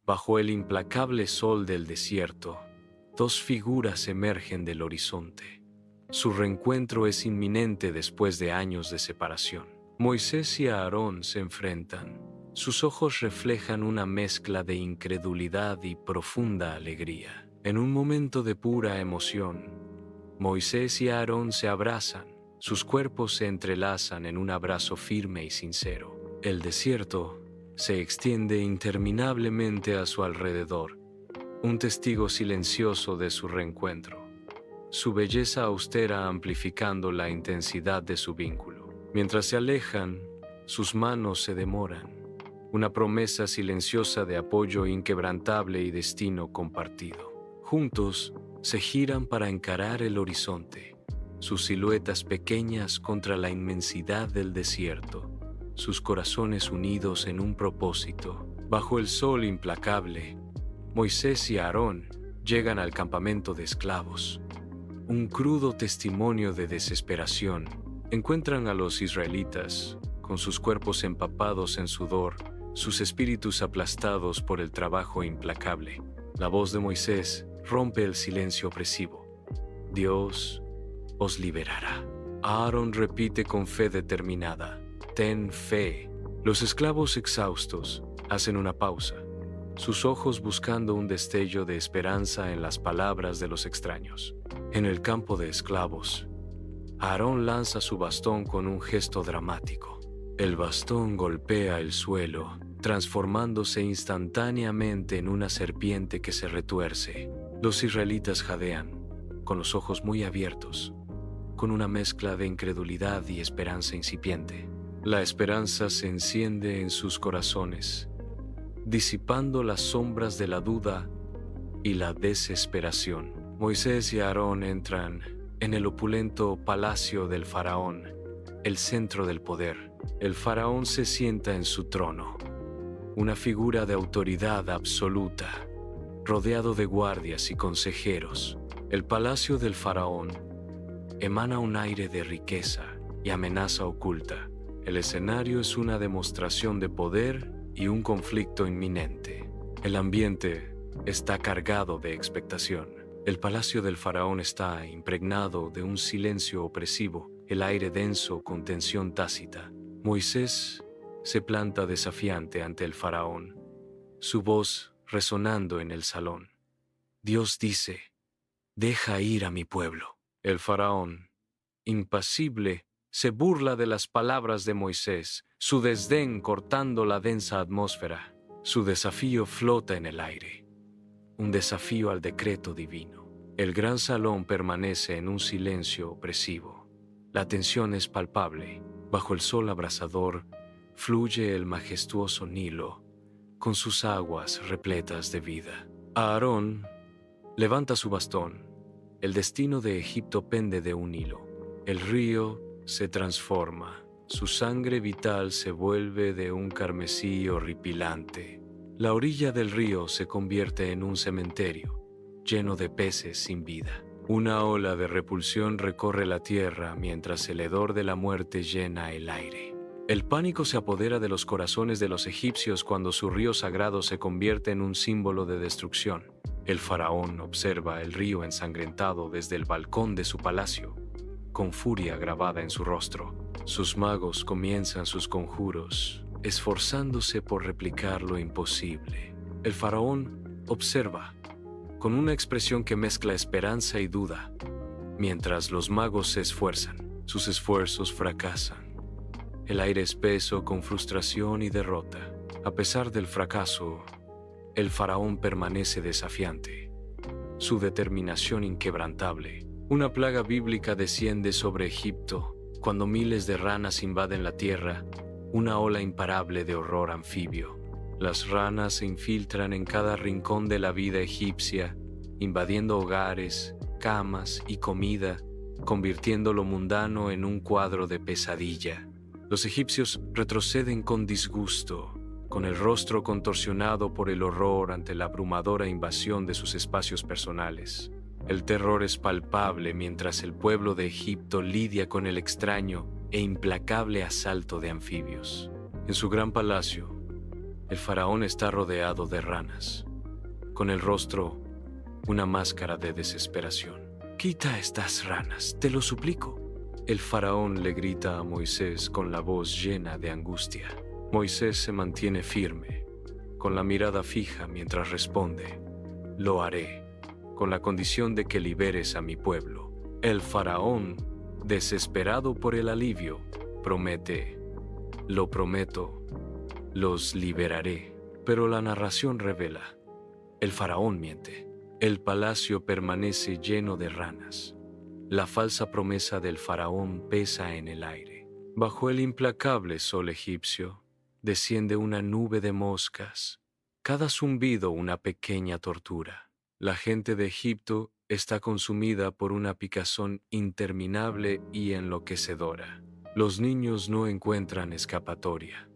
Bajo el implacable sol del desierto, dos figuras emergen del horizonte. Su reencuentro es inminente después de años de separación. Moisés y Aarón se enfrentan. Sus ojos reflejan una mezcla de incredulidad y profunda alegría. En un momento de pura emoción, Moisés y Aarón se abrazan. Sus cuerpos se entrelazan en un abrazo firme y sincero. El desierto se extiende interminablemente a su alrededor, un testigo silencioso de su reencuentro, su belleza austera amplificando la intensidad de su vínculo. Mientras se alejan, sus manos se demoran, una promesa silenciosa de apoyo inquebrantable y destino compartido. Juntos, se giran para encarar el horizonte, sus siluetas pequeñas contra la inmensidad del desierto, sus corazones unidos en un propósito. Bajo el sol implacable, Moisés y Aarón llegan al campamento de esclavos. Un crudo testimonio de desesperación. Encuentran a los israelitas, con sus cuerpos empapados en sudor, sus espíritus aplastados por el trabajo implacable. La voz de Moisés rompe el silencio opresivo. Dios os liberará. Aarón repite con fe determinada: ten fe. Los esclavos exhaustos hacen una pausa, sus ojos buscando un destello de esperanza en las palabras de los extraños. En el campo de esclavos, Aarón lanza su bastón con un gesto dramático. El bastón golpea el suelo, transformándose instantáneamente en una serpiente que se retuerce. Los israelitas jadean, con los ojos muy abiertos, con una mezcla de incredulidad y esperanza incipiente. La esperanza se enciende en sus corazones, disipando las sombras de la duda y la desesperación. Moisés y Aarón entran en el opulento palacio del faraón, el centro del poder. El faraón se sienta en su trono, una figura de autoridad absoluta, rodeado de guardias y consejeros. El palacio del faraón emana un aire de riqueza y amenaza oculta. El escenario es una demostración de poder y un conflicto inminente. El ambiente está cargado de expectación. El palacio del faraón está impregnado de un silencio opresivo, el aire denso con tensión tácita. Moisés se planta desafiante ante el faraón, su voz resonando en el salón. Dios dice: deja ir a mi pueblo. El faraón, impasible, se burla de las palabras de Moisés, su desdén cortando la densa atmósfera. Su desafío flota en el aire, un desafío al decreto divino. El gran salón permanece en un silencio opresivo. La tensión es palpable. Bajo el sol abrasador fluye el majestuoso Nilo, con sus aguas repletas de vida. Aarón levanta su bastón. El destino de Egipto pende de un hilo. El río se transforma, su sangre vital se vuelve de un carmesí horripilante. La orilla del río se convierte en un cementerio, lleno de peces sin vida. Una ola de repulsión recorre la tierra mientras el hedor de la muerte llena el aire. El pánico se apodera de los corazones de los egipcios cuando su río sagrado se convierte en un símbolo de destrucción. El faraón observa el río ensangrentado desde el balcón de su palacio, con furia grabada en su rostro. Sus magos comienzan sus conjuros, esforzándose por replicar lo imposible. El faraón observa, con una expresión que mezcla esperanza y duda, mientras los magos se esfuerzan. Sus esfuerzos fracasan. El aire espeso con frustración y derrota. A pesar del fracaso, el faraón permanece desafiante, su determinación inquebrantable. Una plaga bíblica desciende sobre Egipto cuando miles de ranas invaden la tierra, una ola imparable de horror anfibio. Las ranas se infiltran en cada rincón de la vida egipcia, invadiendo hogares, camas y comida, convirtiendo lo mundano en un cuadro de pesadilla. Los egipcios retroceden con disgusto, con el rostro contorsionado por el horror ante la abrumadora invasión de sus espacios personales. El terror es palpable mientras el pueblo de Egipto lidia con el extraño e implacable asalto de anfibios. En su gran palacio, El faraón está rodeado de ranas, con el rostro una máscara de desesperación. «Quita estas ranas, te lo suplico». El faraón le grita a Moisés con la voz llena de angustia. Moisés se mantiene firme, con la mirada fija mientras responde: «Lo haré, con la condición de que liberes a mi pueblo». El faraón, desesperado por el alivio, promete: «Lo prometo, los liberaré». Pero la narración revela: el faraón miente. El palacio permanece lleno de ranas. La falsa promesa del faraón pesa en el aire. Bajo el implacable sol egipcio desciende una nube de moscas, cada zumbido una pequeña tortura. La gente de Egipto está consumida por una picazón interminable y enloquecedora. Los niños no encuentran escapatoria.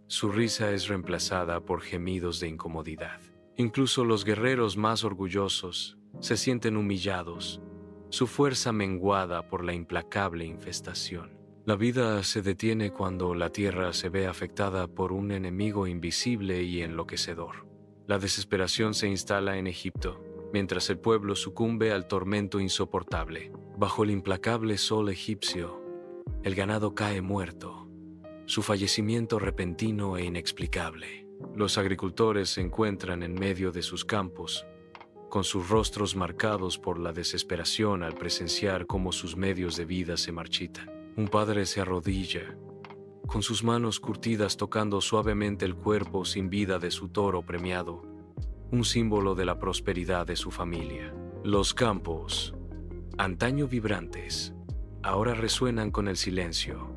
Su risa es reemplazada por gemidos de incomodidad. Incluso los guerreros más orgullosos se sienten humillados, su fuerza menguada por la implacable infestación. La vida se detiene cuando la tierra se ve afectada por un enemigo invisible y enloquecedor. La desesperación se instala en Egipto, mientras el pueblo sucumbe al tormento insoportable. Bajo el implacable sol egipcio, el ganado cae muerto, su fallecimiento repentino e inexplicable. Los agricultores se encuentran en medio de sus campos, con sus rostros marcados por la desesperación al presenciar cómo sus medios de vida se marchitan. Un padre se arrodilla, con sus manos curtidas tocando suavemente el cuerpo sin vida de su toro premiado, un símbolo de la prosperidad de su familia. Los campos, antaño vibrantes, ahora resuenan con el silencio,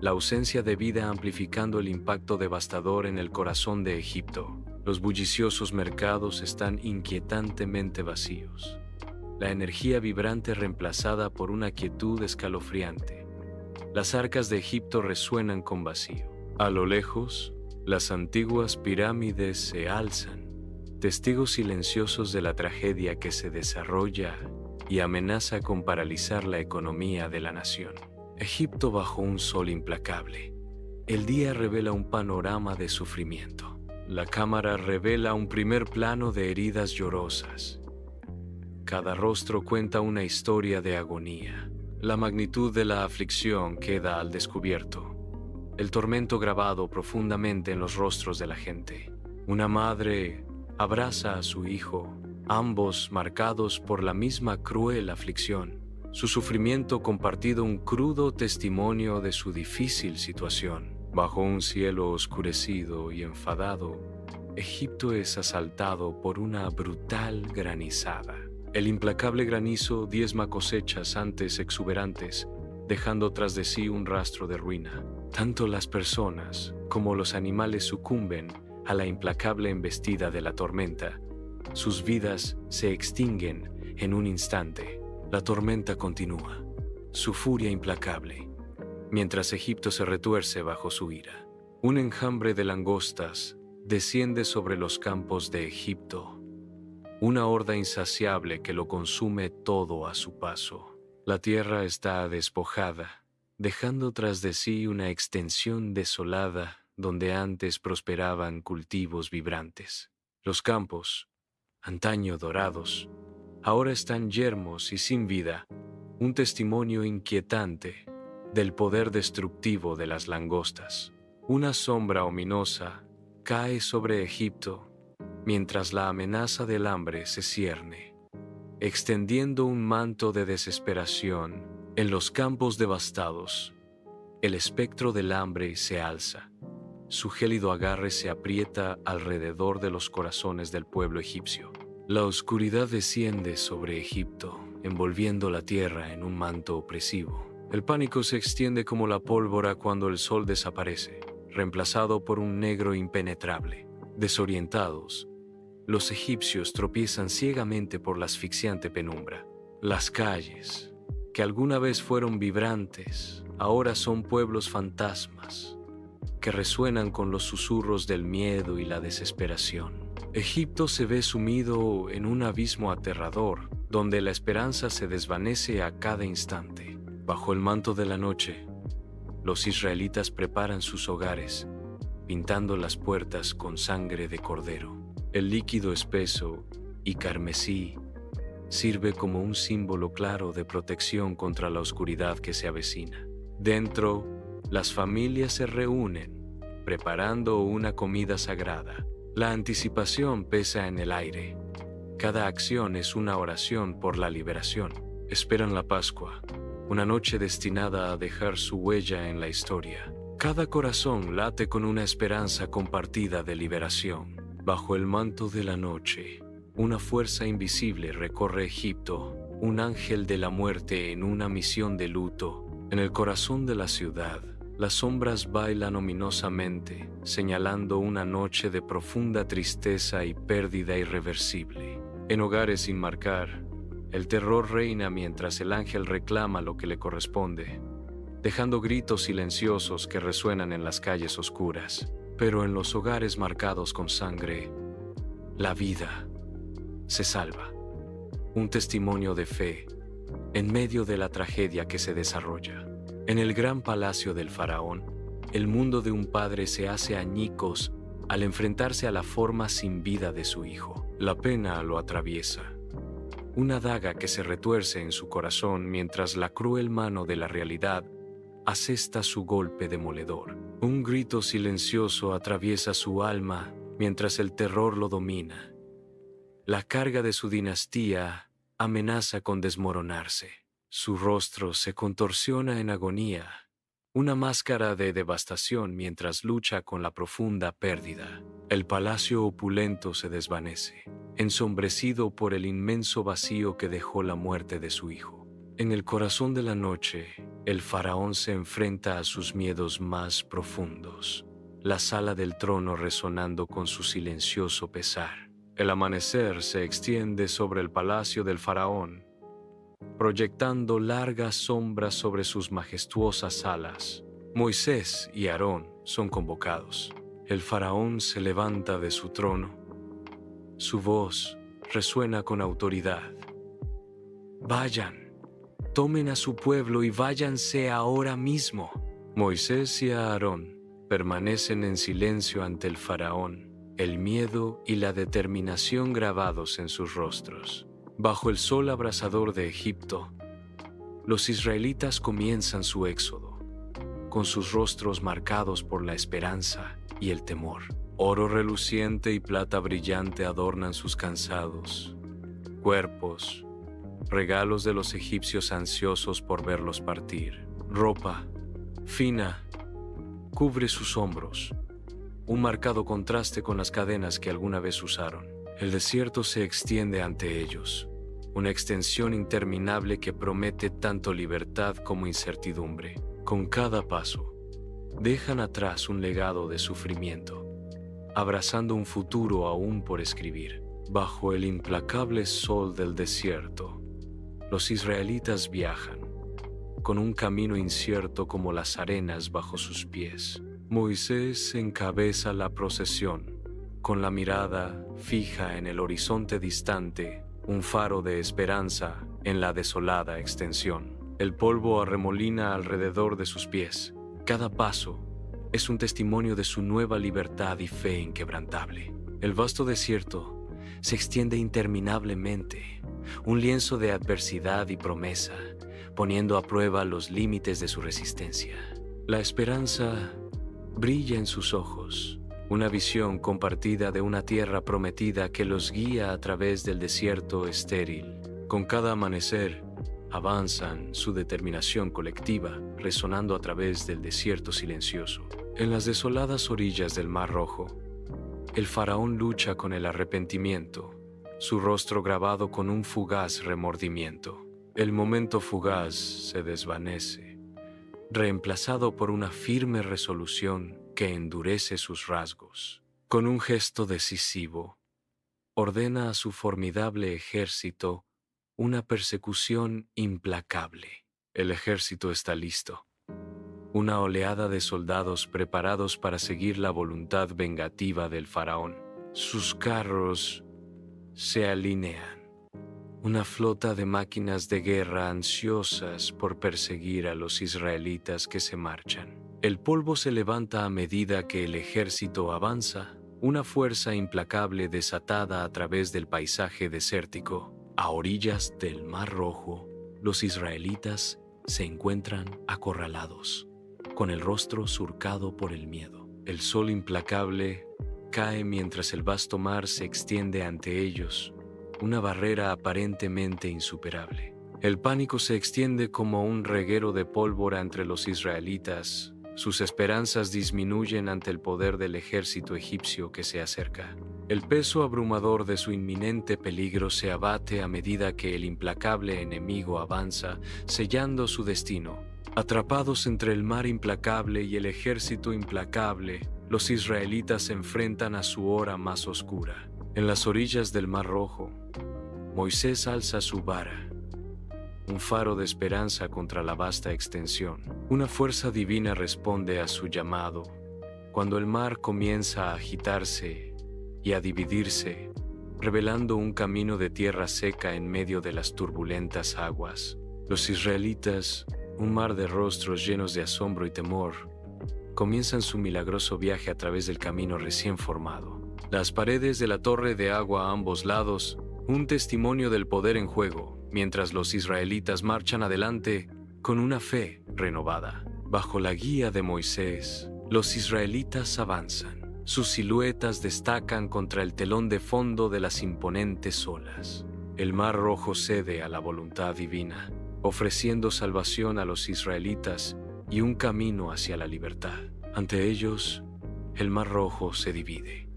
la ausencia de vida amplificando el impacto devastador en el corazón de Egipto. Los bulliciosos mercados están inquietantemente vacíos, la energía vibrante reemplazada por una quietud escalofriante. Las arcas de Egipto resuenan con vacío. A lo lejos, las antiguas pirámides se alzan, testigos silenciosos de la tragedia que se desarrolla y amenaza con paralizar la economía de la nación. Egipto bajo un sol implacable. El día revela un panorama de sufrimiento. La cámara revela un primer plano de heridas llorosas. Cada rostro cuenta una historia de agonía. La magnitud de la aflicción queda al descubierto. El tormento grabado profundamente en los rostros de la gente. Una madre abraza a su hijo, ambos marcados por la misma cruel aflicción. Su sufrimiento compartido, un crudo testimonio de su difícil situación. Bajo un cielo oscurecido y enfadado, Egipto es asaltado por una brutal granizada. El implacable granizo diezma cosechas antes exuberantes, dejando tras de sí un rastro de ruina. Tanto las personas como los animales sucumben a la implacable embestida de la tormenta. Sus vidas se extinguen en un instante. La tormenta continúa, su furia implacable, mientras Egipto se retuerce bajo su ira. Un enjambre de langostas desciende sobre los campos de Egipto, una horda insaciable que lo consume todo a su paso. La tierra está despojada, dejando tras de sí una extensión desolada donde antes prosperaban cultivos vibrantes. Los campos, antaño dorados, ahora están yermos y sin vida, un testimonio inquietante del poder destructivo de las langostas. Una sombra ominosa cae sobre Egipto mientras la amenaza del hambre se cierne, extendiendo un manto de desesperación en los campos devastados. El espectro del hambre se alza. Su gélido agarre se aprieta alrededor de los corazones del pueblo egipcio. La oscuridad desciende sobre Egipto, envolviendo la tierra en un manto opresivo. El pánico se extiende como la pólvora cuando el sol desaparece, reemplazado por un negro impenetrable. Desorientados, los egipcios tropiezan ciegamente por la asfixiante penumbra. Las calles, que alguna vez fueron vibrantes, ahora son pueblos fantasmas, que resuenan con los susurros del miedo y la desesperación. Egipto se ve sumido en un abismo aterrador, donde la esperanza se desvanece a cada instante. Bajo el manto de la noche, los israelitas preparan sus hogares, pintando las puertas con sangre de cordero. El líquido espeso y carmesí sirve como un símbolo claro de protección contra la oscuridad que se avecina. Dentro, las familias se reúnen, preparando una comida sagrada. La anticipación pesa en el aire. Cada acción es una oración por la liberación. Esperan la Pascua, una noche destinada a dejar su huella en la historia. Cada corazón late con una esperanza compartida de liberación. Bajo el manto de la noche, una fuerza invisible recorre Egipto, un ángel de la muerte en una misión de luto. En el corazón de la ciudad, las sombras bailan ominosamente, señalando una noche de profunda tristeza y pérdida irreversible. En hogares sin marcar, el terror reina mientras el ángel reclama lo que le corresponde, dejando gritos silenciosos que resuenan en las calles oscuras. Pero en los hogares marcados con sangre, la vida se salva. Un testimonio de fe en medio de la tragedia que se desarrolla. En el gran palacio del faraón, el mundo de un padre se hace añicos al enfrentarse a la forma sin vida de su hijo. La pena lo atraviesa. Una daga que se retuerce en su corazón mientras la cruel mano de la realidad asesta su golpe demoledor. Un grito silencioso atraviesa su alma mientras el terror lo domina. La carga de su dinastía amenaza con desmoronarse. Su rostro se contorsiona en agonía, una máscara de devastación mientras lucha con la profunda pérdida. El palacio opulento se desvanece, ensombrecido por el inmenso vacío que dejó la muerte de su hijo. En el corazón de la noche, el faraón se enfrenta a sus miedos más profundos, la sala del trono resonando con su silencioso pesar. El amanecer se extiende sobre el palacio del faraón, proyectando largas sombras sobre sus majestuosas alas. Moisés y Aarón son convocados. El faraón se levanta de su trono. Su voz resuena con autoridad. Vayan, tomen a su pueblo y váyanse ahora mismo. Moisés y Aarón permanecen en silencio ante el faraón, el miedo y la determinación grabados en sus rostros. Bajo el sol abrasador de Egipto, los israelitas comienzan su éxodo, con sus rostros marcados por la esperanza y el temor. Oro reluciente y plata brillante adornan sus cansados cuerpos, regalos de los egipcios ansiosos por verlos partir. Ropa fina cubre sus hombros, un marcado contraste con las cadenas que alguna vez usaron. El desierto se extiende ante ellos, una extensión interminable que promete tanto libertad como incertidumbre. Con cada paso, dejan atrás un legado de sufrimiento, abrazando un futuro aún por escribir. Bajo el implacable sol del desierto, los israelitas viajan, con un camino incierto como las arenas bajo sus pies. Moisés encabeza la procesión, con la mirada fija en el horizonte distante, un faro de esperanza en la desolada extensión. El polvo arremolina alrededor de sus pies. Cada paso es un testimonio de su nueva libertad y fe inquebrantable. El vasto desierto se extiende interminablemente, un lienzo de adversidad y promesa, poniendo a prueba los límites de su resistencia. La esperanza brilla en sus ojos, una visión compartida de una tierra prometida que los guía a través del desierto estéril. Con cada amanecer, avanzan su determinación colectiva, resonando a través del desierto silencioso. En las desoladas orillas del Mar Rojo, el faraón lucha con el arrepentimiento, su rostro grabado con un fugaz remordimiento. El momento fugaz se desvanece, reemplazado por una firme resolución que endurece sus rasgos. Con un gesto decisivo, ordena a su formidable ejército una persecución implacable. El ejército está listo. Una oleada de soldados preparados para seguir la voluntad vengativa del faraón. Sus carros se alinean. Una flota de máquinas de guerra ansiosas por perseguir a los israelitas que se marchan. El polvo se levanta a medida que el ejército avanza, una fuerza implacable desatada a través del paisaje desértico. A orillas del Mar Rojo, los israelitas se encuentran acorralados, con el rostro surcado por el miedo. El sol implacable cae mientras el vasto mar se extiende ante ellos, una barrera aparentemente insuperable. El pánico se extiende como un reguero de pólvora entre los israelitas. Sus esperanzas disminuyen ante el poder del ejército egipcio que se acerca. El peso abrumador de su inminente peligro se abate a medida que el implacable enemigo avanza, sellando su destino. Atrapados entre el mar implacable y el ejército implacable, los israelitas se enfrentan a su hora más oscura. En las orillas del Mar Rojo, Moisés alza su vara, un faro de esperanza contra la vasta extensión. Una fuerza divina responde a su llamado. Cuando el mar comienza a agitarse y a dividirse, revelando un camino de tierra seca en medio de las turbulentas aguas, los israelitas, un mar de rostros llenos de asombro y temor, comienzan su milagroso viaje a través del camino recién formado. Las paredes de la torre de agua a ambos lados, un testimonio del poder en juego, mientras los israelitas marchan adelante con una fe renovada. Bajo la guía de Moisés, los israelitas avanzan. Sus siluetas destacan contra el telón de fondo de las imponentes olas. El Mar Rojo cede a la voluntad divina, ofreciendo salvación a los israelitas y un camino hacia la libertad. Ante ellos, el Mar Rojo se divide,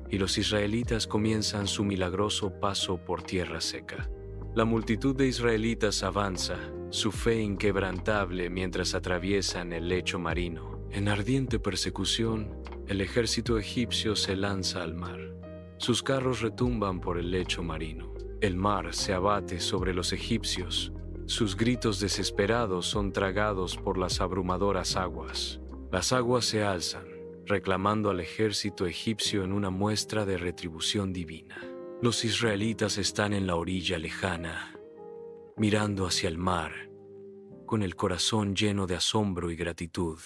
y los israelitas comienzan su milagroso paso por tierra seca. La multitud de israelitas avanza, su fe inquebrantable mientras atraviesan el lecho marino. En ardiente persecución, el ejército egipcio se lanza al mar. Sus carros retumban por el lecho marino. El mar se abate sobre los egipcios. Sus gritos desesperados son tragados por las abrumadoras aguas. Las aguas se alzan, reclamando al ejército egipcio en una muestra de retribución divina. Los israelitas están en la orilla lejana, mirando hacia el mar, con el corazón lleno de asombro y gratitud.